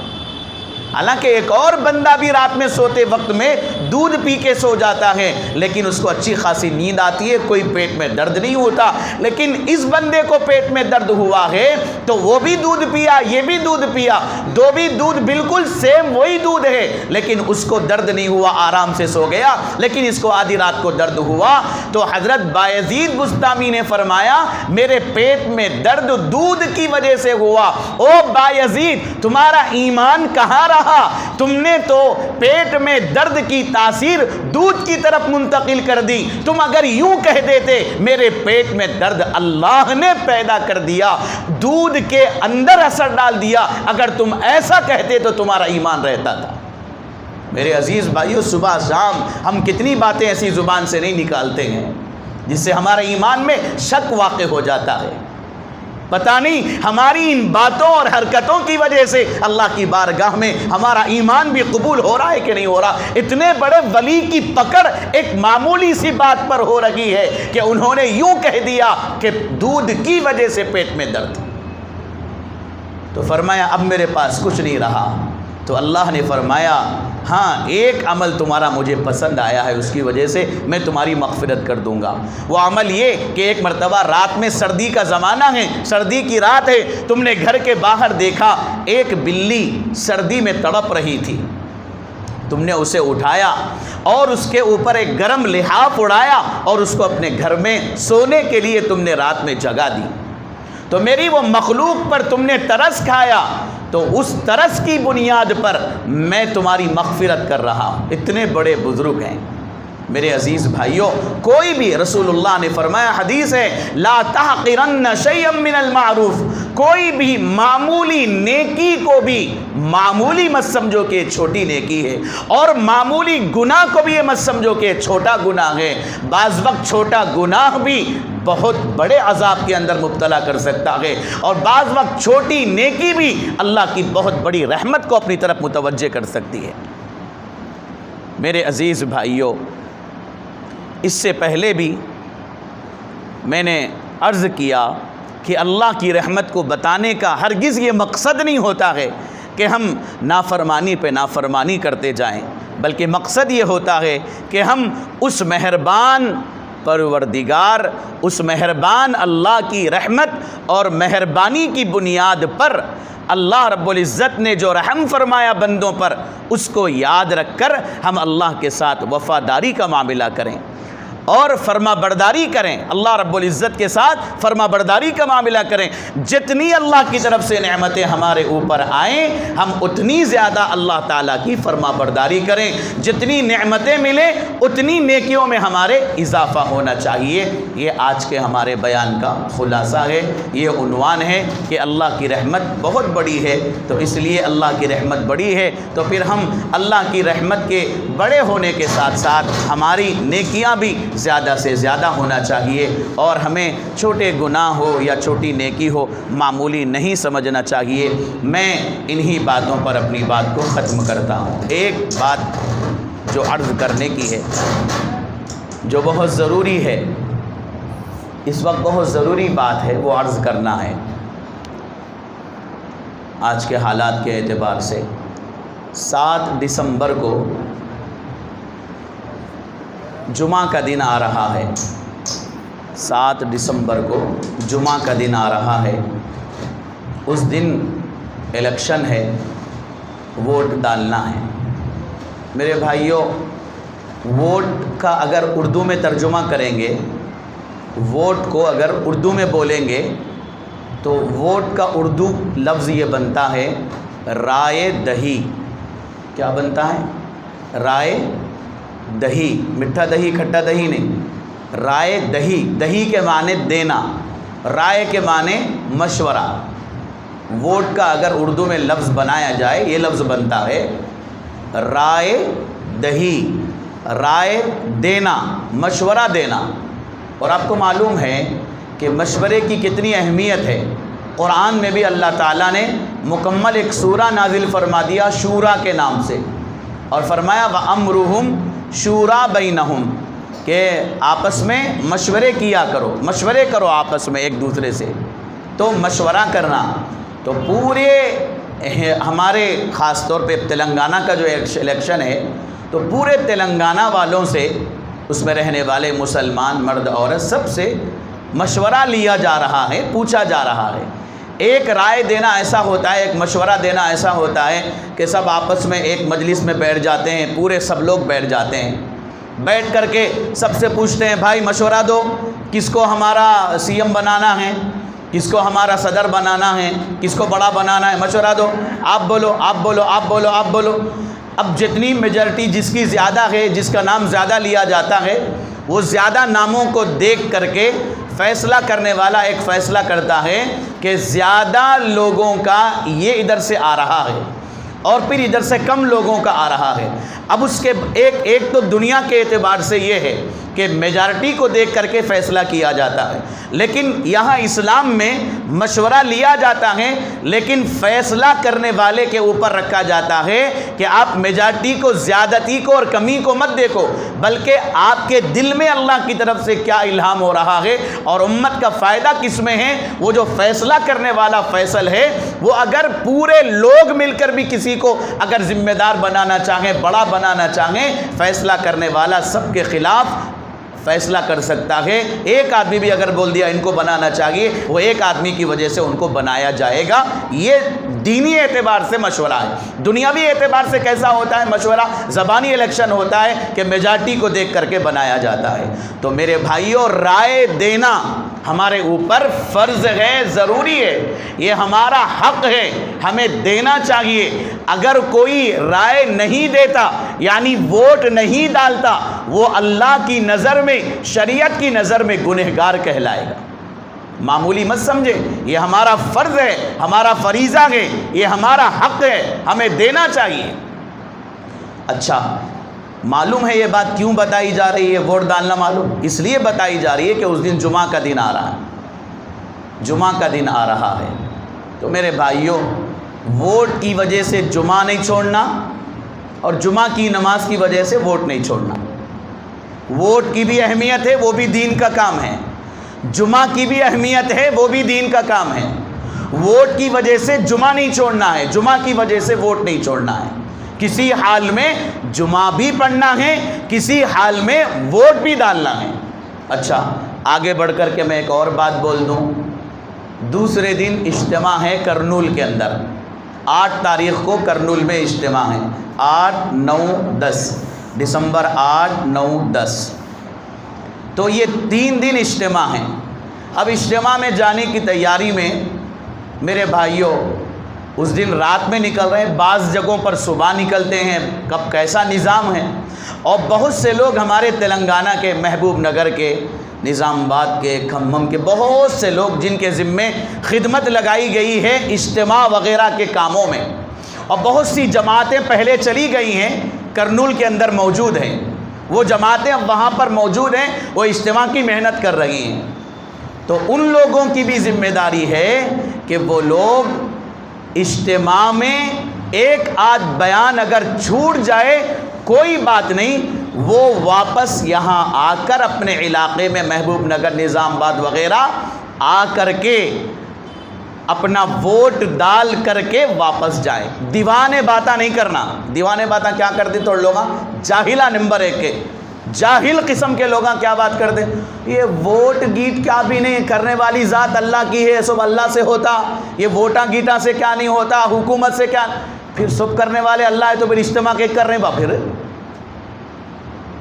حالانکہ ایک اور بندہ بھی رات میں سوتے وقت میں دودھ پی کے سو جاتا ہے لیکن اس کو اچھی خاصی نیند آتی ہے، کوئی پیٹ میں درد نہیں ہوتا. لیکن اس بندے کو پیٹ میں درد ہوا ہے تو وہ بھی دودھ پیا، یہ بھی دودھ پیا، دو بھی دودھ بالکل سیم وہی دودھ ہے، لیکن اس کو درد نہیں ہوا، آرام سے سو گیا، لیکن اس کو آدھی رات کو درد ہوا. تو حضرت بایزید بسطامی نے فرمایا میرے پیٹ میں درد دودھ کی وجہ سے ہوا. او بایزید تمہارا ایمان کہاں رہا؟ تم نے تو پیٹ میں درد کی تاثیر دودھ کی طرف منتقل کر دی. تم اگر یوں کہہ دیتے میرے پیٹ میں درد اللہ نے پیدا کر دیا، دودھ کے اندر اثر ڈال دیا، اگر تم ایسا کہتے تو تمہارا ایمان رہتا تھا. میرے عزیز بھائیو، صبح شام ہم کتنی باتیں ایسی زبان سے نہیں نکالتے ہیں جس سے ہمارا ایمان میں شک واقع ہو جاتا ہے. پتہ نہیں ہماری ان باتوں اور حرکتوں کی وجہ سے اللہ کی بارگاہ میں ہمارا ایمان بھی قبول ہو رہا ہے کہ نہیں ہو رہا. اتنے بڑے ولی کی پکڑ ایک معمولی سی بات پر ہو رہی ہے کہ انہوں نے یوں کہہ دیا کہ دودھ کی وجہ سے پیٹ میں درد. تو فرمایا اب میرے پاس کچھ نہیں رہا. تو اللہ نے فرمایا ہاں ایک عمل تمہارا مجھے پسند آیا ہے، اس کی وجہ سے میں تمہاری مغفرت کر دوں گا. وہ عمل یہ کہ ایک مرتبہ رات میں، سردی کا زمانہ ہے، سردی کی رات ہے، تم نے گھر کے باہر دیکھا ایک بلی سردی میں تڑپ رہی تھی. تم نے اسے اٹھایا اور اس کے اوپر ایک گرم لحاف اڑایا اور اس کو اپنے گھر میں سونے کے لیے تم نے رات میں جگہ دی. تو میری وہ مخلوق پر تم نے ترس کھایا، تو اس ترس کی بنیاد پر میں تمہاری مغفرت کر رہا ہوں. اتنے بڑے بزرگ ہیں میرے عزیز بھائیوں. کوئی بھی، رسول اللہ نے فرمایا، حدیث ہے لا تحقرن شیئا من المعروف، کوئی بھی معمولی نیکی کو بھی معمولی مت سمجھو کہ چھوٹی نیکی ہے، اور معمولی گناہ کو بھی یہ مت سمجھو کہ چھوٹا گناہ ہے. بعض وقت چھوٹا گناہ بھی بہت بڑے عذاب کے اندر مبتلا کر سکتا ہے، اور بعض وقت چھوٹی نیکی بھی اللہ کی بہت بڑی رحمت کو اپنی طرف متوجہ کر سکتی ہے. میرے عزیز بھائیوں، اس سے پہلے بھی میں نے عرض کیا کہ اللہ کی رحمت کو بتانے کا ہرگز یہ مقصد نہیں ہوتا ہے کہ ہم نافرمانی پہ نافرمانی کرتے جائیں، بلکہ مقصد یہ ہوتا ہے کہ ہم اس مہربان پروردگار، اس مہربان اللہ کی رحمت اور مہربانی کی بنیاد پر اللہ رب العزت نے جو رحم فرمایا بندوں پر، اس کو یاد رکھ کر ہم اللہ کے ساتھ وفاداری کا معاملہ کریں. اور فرما برداری کریں، اللہ رب العزت کے ساتھ فرما برداری کا معاملہ کریں۔ جتنی اللہ کی طرف سے نعمتیں ہمارے اوپر آئیں ہم اتنی زیادہ اللہ تعالیٰ کی فرما برداری کریں، جتنی نعمتیں ملیں اتنی نیکیوں میں ہمارے اضافہ ہونا چاہیے۔ یہ آج کے ہمارے بیان کا خلاصہ ہے، یہ عنوان ہے کہ اللہ کی رحمت بہت بڑی ہے، تو اس لیے اللہ کی رحمت بڑی ہے تو پھر ہم اللہ کی رحمت کے بڑے ہونے کے ساتھ ساتھ ہماری نیکیاں بھی زیادہ سے زیادہ ہونا چاہیے، اور ہمیں چھوٹے گناہ ہو یا چھوٹی نیکی ہو معمولی نہیں سمجھنا چاہیے۔ میں انہی باتوں پر اپنی بات کو ختم کرتا ہوں۔ ایک بات جو عرض کرنے کی ہے، جو بہت ضروری ہے، اس وقت بہت ضروری بات ہے، وہ عرض کرنا ہے۔ آج کے حالات کے اعتبار سے 7 دسمبر کو جمعہ کا دن آ رہا ہے، 7 دسمبر کو جمعہ کا دن آ رہا ہے۔ اس دن الیکشن ہے، ووٹ ڈالنا ہے۔ میرے بھائیوں، ووٹ کا اگر اردو میں ترجمہ کریں گے، ووٹ کو اگر اردو میں بولیں گے تو ووٹ کا اردو لفظ یہ بنتا ہے رائے دہی۔ کیا بنتا ہے؟ رائے دہی، میٹھا دہی کھٹا دہی نہیں، رائے دہی۔ دہی کے معنی دینا، رائے کے معنی مشورہ۔ ووٹ کا اگر اردو میں لفظ بنایا جائے یہ لفظ بنتا ہے رائے دہی، رائے دینا، مشورہ دینا۔ اور آپ کو معلوم ہے کہ مشورے کی کتنی اہمیت ہے۔ قرآن میں بھی اللہ تعالیٰ نے مکمل ایک سورہ نازل فرما دیا شورا کے نام سے، اور فرمایا وَأَمْرُهُمْ شُورَا بَيْنَهُمْ، کہ آپس میں مشورے کیا کرو، مشورے کرو آپس میں ایک دوسرے سے۔ تو مشورہ کرنا تو پورے ہمارے خاص طور پہ تلنگانہ کا جو الیکشن ہے تو پورے تلنگانہ والوں سے، اس میں رہنے والے مسلمان مرد عورت سب سے مشورہ لیا جا رہا ہے، پوچھا جا رہا ہے۔ ایک رائے دینا ایسا ہوتا ہے، ایک مشورہ دینا ایسا ہوتا ہے کہ سب آپس میں ایک مجلس میں بیٹھ جاتے ہیں، پورے سب لوگ بیٹھ جاتے ہیں، بیٹھ کر کے سب سے پوچھتے ہیں بھائی مشورہ دو، کس کو ہمارا سی ایم بنانا ہے، کس کو ہمارا صدر بنانا ہے، کس کو بڑا بنانا ہے، مشورہ دو، آپ بولو آپ بولو آپ بولو آپ بولو۔ اب جتنی میجارٹی جس کی زیادہ ہے، جس کا نام زیادہ لیا جاتا ہے، وہ زیادہ ناموں کو دیکھ کر کے فیصلہ کرنے والا ایک فیصلہ کرتا ہے کہ زیادہ لوگوں کا یہ ادھر سے آ رہا ہے اور پھر ادھر سے کم لوگوں کا آ رہا ہے۔ اب اس کے ایک تو دنیا کے اعتبار سے یہ ہے کہ میجارٹی کو دیکھ کر کے فیصلہ کیا جاتا ہے، لیکن یہاں اسلام میں مشورہ لیا جاتا ہے لیکن فیصلہ کرنے والے کے اوپر رکھا جاتا ہے کہ آپ میجارٹی کو، زیادتی کو اور کمی کو مت دیکھو، بلکہ آپ کے دل میں اللہ کی طرف سے کیا الہام ہو رہا ہے اور امت کا فائدہ کس میں ہے۔ وہ جو فیصلہ کرنے والا فیصل ہے وہ اگر پورے لوگ مل کر بھی کسی کو اگر ذمہ دار بنانا چاہیں، بڑا بنانا چاہیں، فیصلہ کرنے والا سب کے خلاف فیصلہ کر سکتا ہے۔ ایک آدمی بھی اگر بول دیا ان کو بنانا چاہیے، وہ ایک آدمی کی وجہ سے ان کو بنایا جائے گا۔ یہ دینی اعتبار سے مشورہ ہے۔ دنیاوی اعتبار سے کیسا ہوتا ہے مشورہ؟ زبانی الیکشن ہوتا ہے کہ میجارٹی کو دیکھ کر کے بنایا جاتا ہے۔ تو میرے بھائیوں، رائے دینا ہمارے اوپر فرض ہے، ضروری ہے، یہ ہمارا حق ہے، ہمیں دینا چاہیے۔ اگر کوئی رائے نہیں دیتا یعنی ووٹ نہیں ڈالتا، وہ اللہ کی نظر میں، شریعت کی نظر میں گنہگار کہلائے گا۔ معمولی مت سمجھے، یہ ہمارا فرض ہے، ہمارا فریضہ ہے، یہ ہمارا حق ہے، ہمیں دینا چاہیے۔ اچھا، معلوم ہے یہ بات کیوں بتائی جا رہی ہے؟ ووٹ ڈالنا معلوم اس لیے بتائی جا رہی ہے کہ اس دن جمعہ کا دن آ رہا ہے، جمعہ کا دن آ رہا ہے۔ تو میرے بھائیوں، ووٹ کی وجہ سے جمعہ نہیں چھوڑنا اور جمعہ کی نماز کی وجہ سے ووٹ نہیں چھوڑنا۔ ووٹ کی بھی اہمیت ہے، وہ بھی دین کا کام ہے۔ جمعہ کی بھی اہمیت ہے، وہ بھی دین کا کام ہے۔ ووٹ کی وجہ سے جمعہ نہیں چھوڑنا ہے، جمعہ کی وجہ سے ووٹ نہیں چھوڑنا ہے۔ کسی حال میں جمعہ بھی پڑھنا ہے، کسی حال میں ووٹ بھی ڈالنا ہے۔ اچھا، آگے بڑھ کر کے میں ایک اور بات بول دوں۔ دوسرے دن اجتماع ہے کرنول کے اندر، 8 تاریخ کو کرنول میں اجتماع ہے، 8، 9، 10 دسمبر، 8، 9، 10۔ تو یہ 3 دن اجتماع ہیں۔ اب اجتماع میں جانے کی تیاری میں میرے بھائیوں اس دن رات میں نکل رہے ہیں، بعض جگہوں پر صبح نکلتے ہیں، کب کیسا نظام ہے۔ اور بہت سے لوگ ہمارے تلنگانہ کے، محبوب نگر کے، نظام آباد کے، کھمم کے بہت سے لوگ جن کے ذمے خدمت لگائی گئی ہے اجتماع وغیرہ کے کاموں میں، اور بہت سی جماعتیں پہلے چلی گئی ہیں، کرنول کے اندر موجود ہیں، وہ جماعتیں اب وہاں پر موجود ہیں، وہ اجتماع کی محنت کر رہی ہیں۔ تو ان لوگوں کی بھی ذمہ داری ہے کہ وہ لوگ اجتماع میں ایک آدھ بیان اگر چھوٹ جائے کوئی بات نہیں، وہ واپس یہاں آ کر اپنے علاقے میں محبوب نگر، نظام آباد وغیرہ آ کر کے اپنا ووٹ ڈال کر کے واپس جائیں۔ دیوانے باتاں نہیں کرنا۔ دیوانے باتاں کیا کرتے تھوڑے لوگ؟ جاہلہ نمبر 1 کے جاہل قسم کے لوگ کیا بات کرتے، یہ ووٹ گیٹ کیا بھی نہیں، کرنے والی ذات اللہ کی ہے، سب اللہ سے ہوتا، یہ ووٹاں گیٹاں سے کیا نہیں ہوتا، حکومت سے کیا، پھر سب کرنے والے اللہ ہے تو پھر اجتماع کے کر رہے ہیں، پھر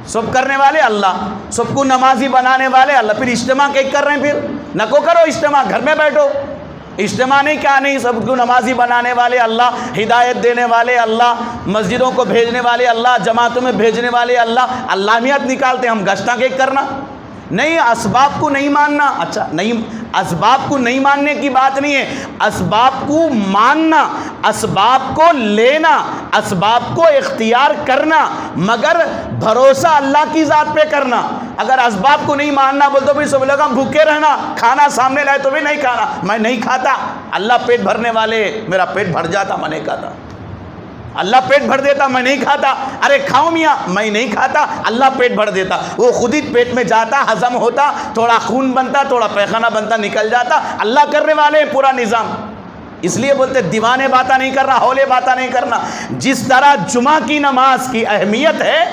سب کرنے والے اللہ، سب کو نمازی بنانے والے اللہ، پھر اجتماع کے کر رہے ہیں، پھر نکو کرو اجتماع، گھر میں بیٹھو، اجتماع نہیں کیا نہیں، سب کو نمازی بنانے والے اللہ، ہدایت دینے والے اللہ، مسجدوں کو بھیجنے والے اللہ، جماعتوں میں بھیجنے والے اللہ، اللہمیت نکالتے ہم گشتہ کے کرنا نہیں، اسباب کو نہیں ماننا۔ اچھا نہیں، اسباب کو نہیں ماننے کی بات نہیں ہے، اسباب کو ماننا، اسباب کو لینا، اسباب کو اختیار کرنا، مگر بھروسہ اللہ کی ذات پہ کرنا۔ اگر اسباب کو نہیں ماننا بول تو بھی سب لوگ بھوکے رہنا، کھانا سامنے لائے تو بھی نہیں کھانا، میں نہیں کھاتا، اللہ پیٹ بھرنے والے، میرا پیٹ بھر جاتا میں نہیں کھاتا، اللہ پیٹ بھر دیتا میں نہیں کھاتا، ارے کھاؤ میاں میں نہیں کھاتا، اللہ پیٹ بھر دیتا، وہ خود ہی پیٹ میں جاتا، ہضم ہوتا، تھوڑا خون بنتا، تھوڑا پیخانہ بنتا، نکل جاتا، اللہ کرنے والے ہیں پورا نظام۔ اس لیے بولتے دیوانے باتیں نہیں کرنا، ہولے باتیں نہیں کرنا۔ جس طرح جمعہ کی نماز کی اہمیت ہے،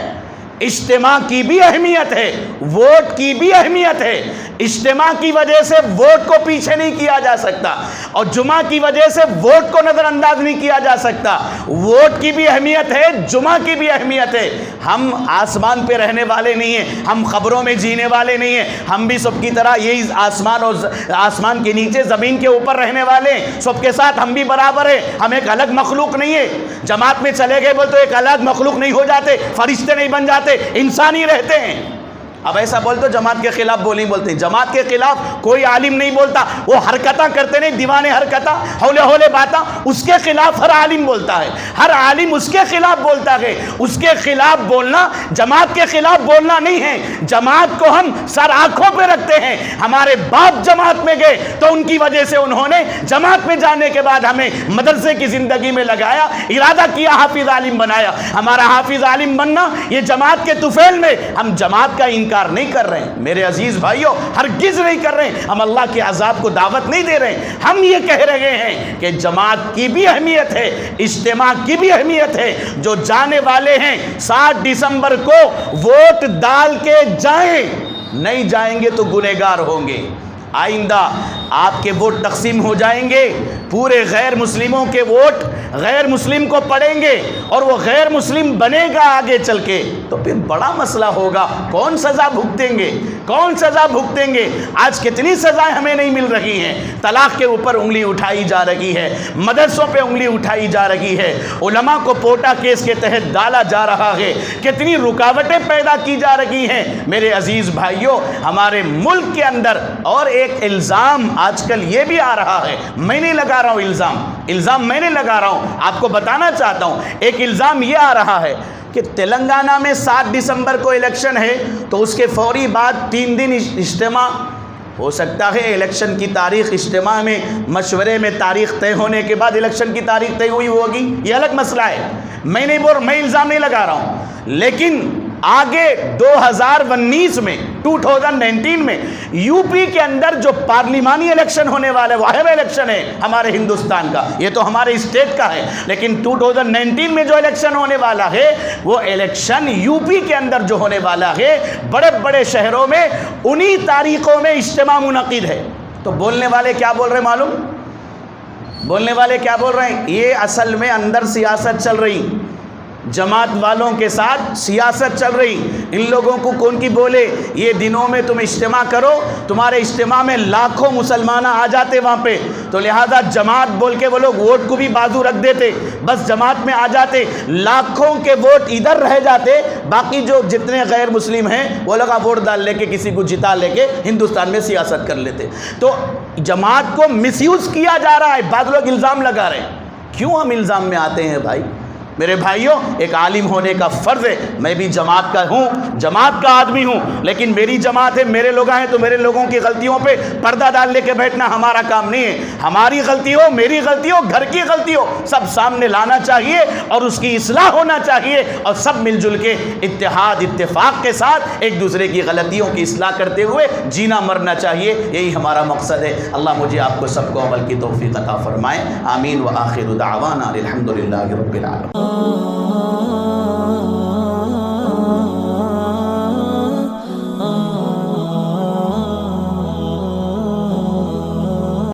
اجتماع کی بھی اہمیت ہے، ووٹ کی بھی اہمیت ہے۔ اجتماع کی وجہ سے ووٹ کو پیچھے نہیں کیا جا سکتا، اور جمعہ کی وجہ سے ووٹ کو نظر انداز نہیں کیا جا سکتا۔ ووٹ کی بھی اہمیت ہے، جمعہ کی بھی اہمیت ہے۔ ہم آسمان پہ رہنے والے نہیں ہیں، ہم خبروں میں جینے والے نہیں ہیں، ہم بھی سب کی طرح یہی آسمان اور آسمان کے نیچے زمین کے اوپر رہنے والے ہیں، سب کے ساتھ ہم بھی برابر ہیں، ہم ایک الگ مخلوق نہیں ہے۔ جماعت میں چلے گئے بول تو ایک الگ مخلوق نہیں ہو جاتے، فرشتے نہیں بن جاتے، انسان ہی رہتے ہیں۔ اب ایسا بول تو جماعت کے خلاف بولیں بولتے ہیں، جماعت کے خلاف کوئی عالم نہیں بولتا، وہ حرکتاں کرتے نہیں، دیوانے حرکتاں، ہولے ہولے باتاں، اس کے خلاف ہر عالم بولتا ہے، ہر عالم اس کے خلاف بولتا ہے۔ اس کے خلاف بولنا جماعت کے خلاف بولنا نہیں ہے۔ جماعت کو ہم سر آنکھوں پہ رکھتے ہیں، ہمارے باپ جماعت میں گئے تو ان کی وجہ سے انہوں نے جماعت میں جانے کے بعد ہمیں مدرسے کی زندگی میں لگایا، ارادہ کیا حافظ عالم بنایا۔ ہمارا حافظ عالم بننا یہ جماعت کے طفیل میں، ہم جماعت کا انکار نہیں کر رہے ہیں میرے عزیز بھائیوں، ہرگز نہیں کر رہے ہیں، ہم اللہ کے عذاب کو دعوت نہیں دے رہے ہیں۔ ہم یہ کہہ رہے ہیں کہ جماعت کی بھی اہمیت ہے، اجتماع کی بھی اہمیت ہے۔ جو جانے والے ہیں 7 دسمبر کو ووٹ ڈال کے جائیں، نہیں جائیں گے تو گنہگار ہوں گے۔ آئندہ آپ کے ووٹ تقسیم ہو جائیں گے، پورے غیر مسلموں کے ووٹ غیر مسلم کو پڑیں گے، اور وہ غیر مسلم بنے گا آگے چل کے، تو پھر بڑا مسئلہ ہوگا۔ کون سزا بھگتیں گے؟ کون سزا بھگتیں گے؟ آج کتنی سزائیں ہمیں نہیں مل رہی ہیں، طلاق کے اوپر انگلی اٹھائی جا رہی ہے، مدرسوں پہ انگلی اٹھائی جا رہی ہے، علماء کو پوٹا کیس کے تحت ڈالا جا رہا ہے، کتنی رکاوٹیں پیدا کی جا رہی ہیں۔ میرے عزیز بھائیوں، ہمارے ملک کے اندر اور ایک الزام آج کل یہ بھی آ رہا ہے، میں نہیں لگا رہا ہوں الزام میں نہیں لگا رہا ہوں، آپ کو بتانا چاہتا ہوں، ایک الزام یہ آ رہا ہے کہ تلنگانہ میں 7 دسمبر کو الیکشن ہے، تو اس کے فوری بعد 3 دن اجتماع ہو سکتا ہے۔ الیکشن کی تاریخ اجتماع میں مشورے میں تاریخ طے ہونے کے بعد الیکشن کی تاریخ طے ہوئی ہوگی، یہ الگ مسئلہ ہے، میں الزام نہیں لگا رہا ہوں۔ لیکن آگے 2019 میں یو پی کے اندر جو پارلیمانی الیکشن ہونے والا ہے، وہ اہم الیکشن ہے ہمارے ہندوستان کا، یہ تو ہمارے اسٹیٹ کا ہے، لیکن 2019 میں جو الیکشن ہونے والا ہے وہ الیکشن یو پی کے اندر جو ہونے والا ہے، بڑے بڑے شہروں میں انہی تاریخوں میں اجتماع منعقد ہے۔ تو بولنے والے کیا بول رہے معلوم؟ بولنے والے کیا بول رہے ہیں؟ یہ اصل میں اندر سیاست چل رہی، جماعت والوں کے ساتھ سیاست چل رہی، ان لوگوں کو کون کی بولے یہ دنوں میں تم اجتماع کرو، تمہارے اجتماع میں لاکھوں مسلمان آ جاتے وہاں پہ، تو لہذا جماعت بول کے وہ لوگ ووٹ کو بھی بازو رکھ دیتے، بس جماعت میں آ جاتے، لاکھوں کے ووٹ ادھر رہ جاتے، باقی جو جتنے غیر مسلم ہیں وہ لوگ ووٹ ڈال لے کے کسی کو جتا لے کے ہندوستان میں سیاست کر لیتے۔ تو جماعت کو مس یوز کیا جا رہا ہے، بعض لوگ الزام لگا رہے ہیں۔ کیوں ہم الزام میں آتے ہیں بھائی؟ میرے بھائیوں، ایک عالم ہونے کا فرض ہے، میں بھی جماعت کا ہوں، جماعت کا آدمی ہوں، لیکن میری جماعت ہے، میرے لوگ ہیں، تو میرے لوگوں کی غلطیوں پہ پردہ ڈال لے کے بیٹھنا ہمارا کام نہیں ہے۔ ہماری غلطی ہو، میری غلطی ہو، گھر کی غلطی ہو، سب سامنے لانا چاہیے اور اس کی اصلاح ہونا چاہیے، اور سب مل جل کے اتحاد اتفاق کے ساتھ ایک دوسرے کی غلطیوں کی اصلاح کرتے ہوئے جینا مرنا چاہیے، یہی ہمارا مقصد ہے۔ اللہ مجھے آپ کو سب کو عمل کی توفیق عطا فرمائے، آمین۔ وآخر دعوانا الحمدللہ رب العالمین۔